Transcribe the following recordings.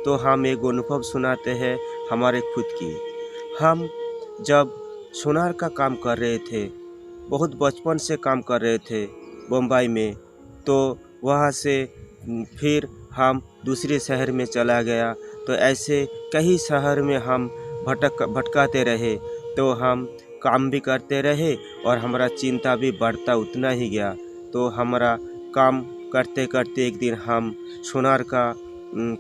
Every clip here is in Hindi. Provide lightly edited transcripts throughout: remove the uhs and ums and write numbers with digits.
तो हम एक अनुभव सुनाते हैं हमारे खुद की। हम जब सोनार का काम कर रहे थे, बहुत बचपन से काम कर रहे थे बम्बई में, तो वहाँ से फिर हम दूसरे शहर में चला गया। तो ऐसे कई शहर में हम भटकाते रहे, तो हम काम भी करते रहे और हमारा चिंता भी बढ़ता उतना ही गया। तो हमारा काम करते करते एक दिन हम सोनार का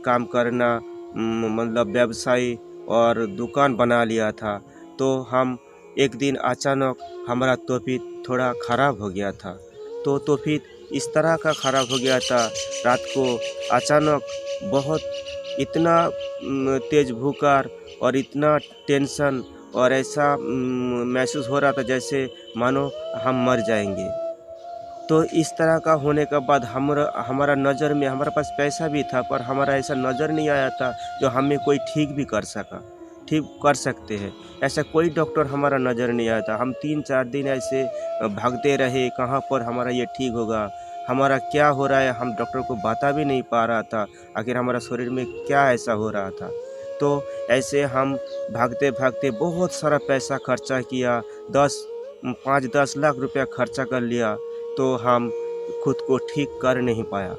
काम करना मतलब व्यवसाय और दुकान बना लिया था। तो हम एक दिन अचानक हमारा तबीयत थोड़ा ख़राब हो गया था। तो तबीयत इस तरह का ख़राब हो गया था, रात को अचानक बहुत इतना तेज़ बुखार और इतना टेंशन और ऐसा महसूस हो रहा था जैसे मानो हम मर जाएंगे। तो इस तरह का होने के बाद हमारा नज़र में, हमारे पास पैसा भी था पर हमारा ऐसा नज़र नहीं आया था जो हमें कोई ठीक भी कर सकते हैं। ऐसा कोई डॉक्टर हमारा नज़र नहीं आया था। हम 3-4 दिन ऐसे भागते रहे, कहाँ पर हमारा ये ठीक होगा, हमारा क्या हो रहा है, हम डॉक्टर को बता भी नहीं पा रहा था आखिर हमारा शरीर में क्या ऐसा हो रहा था। तो ऐसे हम भागते भागते बहुत सारा पैसा खर्चा किया, 5-10 लाख रुपया खर्चा कर लिया, तो हम खुद को ठीक कर नहीं पाया।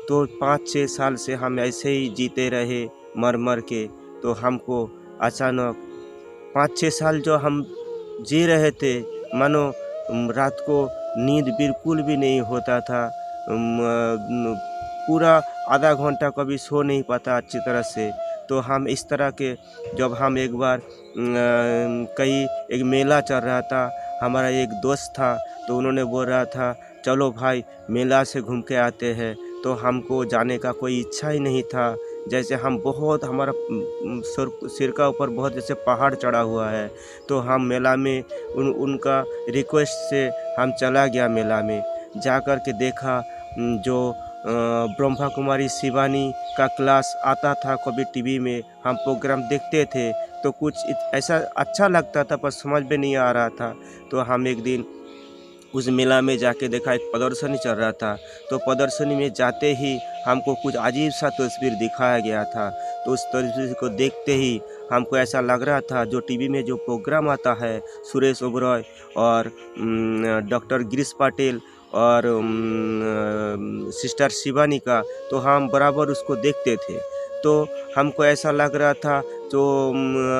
तो 5-6 साल से हम ऐसे ही जीते रहे मर मर के। तो हमको अचानक 5-6 साल जो हम जी रहे थे, मानो रात को नींद बिल्कुल भी नहीं होता था। पूरा आधा घंटा कभी सो नहीं पाता अच्छी तरह से। तो हम इस तरह के, जब हम एक बार कहीं एक मेला चल रहा था, हमारा एक दोस्त था, तो उन्होंने बोल रहा था चलो भाई मेला से घूम के आते हैं। तो हमको जाने का कोई इच्छा ही नहीं था। जैसे हम बहुत, हमारा सिर का ऊपर बहुत जैसे पहाड़ चढ़ा हुआ है। तो हम मेला में उनका रिक्वेस्ट से हम चला गया। मेला में जा कर के देखा, जो ब्रह्मा कुमारी शिवानी का क्लास आता था कभी टीवी में, हम प्रोग्राम देखते थे। तो कुछ ऐसा अच्छा लगता था पर समझ में नहीं आ रहा था। तो हम एक दिन उस मेला में जाके देखा, एक प्रदर्शनी चल रहा था। तो प्रदर्शनी में जाते ही हमको कुछ अजीब सा तस्वीर दिखाया गया था। तो उस तस्वीर को देखते ही हमको ऐसा लग रहा था जो टीवी में जो प्रोग्राम आता है सुरेश ओबरॉय और डॉक्टर गिरीश पाटिल और सिस्टर शिवानी का, तो हम बराबर उसको देखते थे। तो हमको ऐसा लग रहा था तो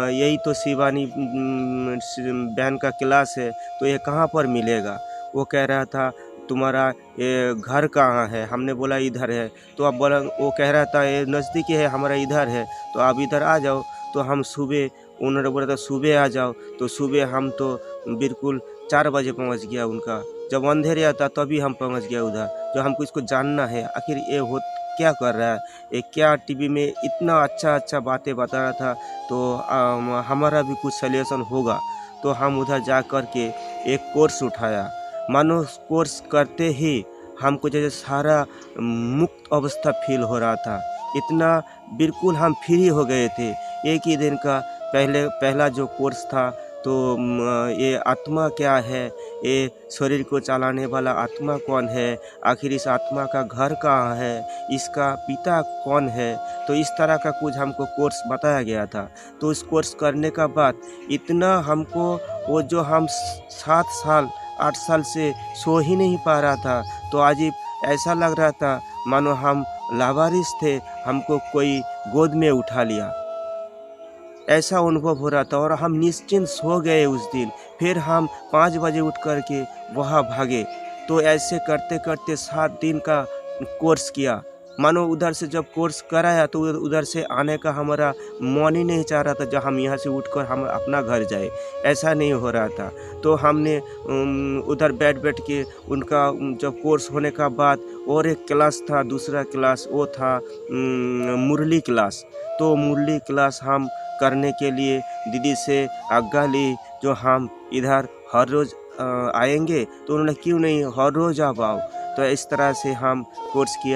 यही तो शिवानी बहन का क्लास है, तो ये कहाँ पर मिलेगा। वो कह रहा था तुम्हारा ये घर कहाँ है, हमने बोला इधर है। तो अब बोला, वो कह रहा था ये नज़दीकी है हमारा, इधर है, तो आप इधर आ जाओ। तो हम सुबह, उन्होंने बोला था सुबह आ जाओ। तो सुबह हम तो बिल्कुल 4 बजे पहुंच गया उनका, जब अंधेरे आता तभी हम पहुंच गया उधर। जो हमको इसको जानना है आखिर ये हो क्या कर रहा है, ये क्या टीवी में इतना अच्छा बातें बता रहा था, तो हमारा भी कुछ सॉल्यूशन होगा। तो हम उधर जा कर के एक कोर्स उठाया। मानो कोर्स करते ही हमको जैसे सारा मुक्त अवस्था फील हो रहा था। इतना बिल्कुल हम फ्री हो गए थे। एक ही दिन का पहला जो कोर्स था, तो ये आत्मा क्या है, ये शरीर को चलाने वाला आत्मा कौन है, आखिर इस आत्मा का घर कहाँ है, इसका पिता कौन है। तो इस तरह का कुछ हमको कोर्स बताया गया था। तो उस कोर्स करने का बाद इतना हमको, वो जो हम 7 साल 8 साल से सो ही नहीं पा रहा था, तो अजीब ऐसा लग रहा था मानो हम लावारिस थे, हमको कोई गोद में उठा लिया, ऐसा अनुभव हो रहा था। और हम निश्चिंत सो गए उस दिन। फिर हम 5 बजे उठ कर के वहाँ भागे। तो ऐसे करते करते 7 दिन का कोर्स किया। मानो उधर से जब कोर्स कराया तो उधर से आने का हमारा मन ही नहीं चाह रहा था, जब हम यहाँ से उठकर हम अपना घर जाए, ऐसा नहीं हो रहा था। तो हमने उधर बैठ के उनका जब कोर्स होने का बाद और एक क्लास था, दूसरा क्लास, वो था मुरली क्लास। तो मुरली क्लास हम करने के लिए दीदी से आज्ञा ली, जो हम इधर हर रोज़ आएंगे। तो उन्होंने क्यों नहीं, हर रोज़ आप आओ। तो इस तरह से हम कोर्स किया।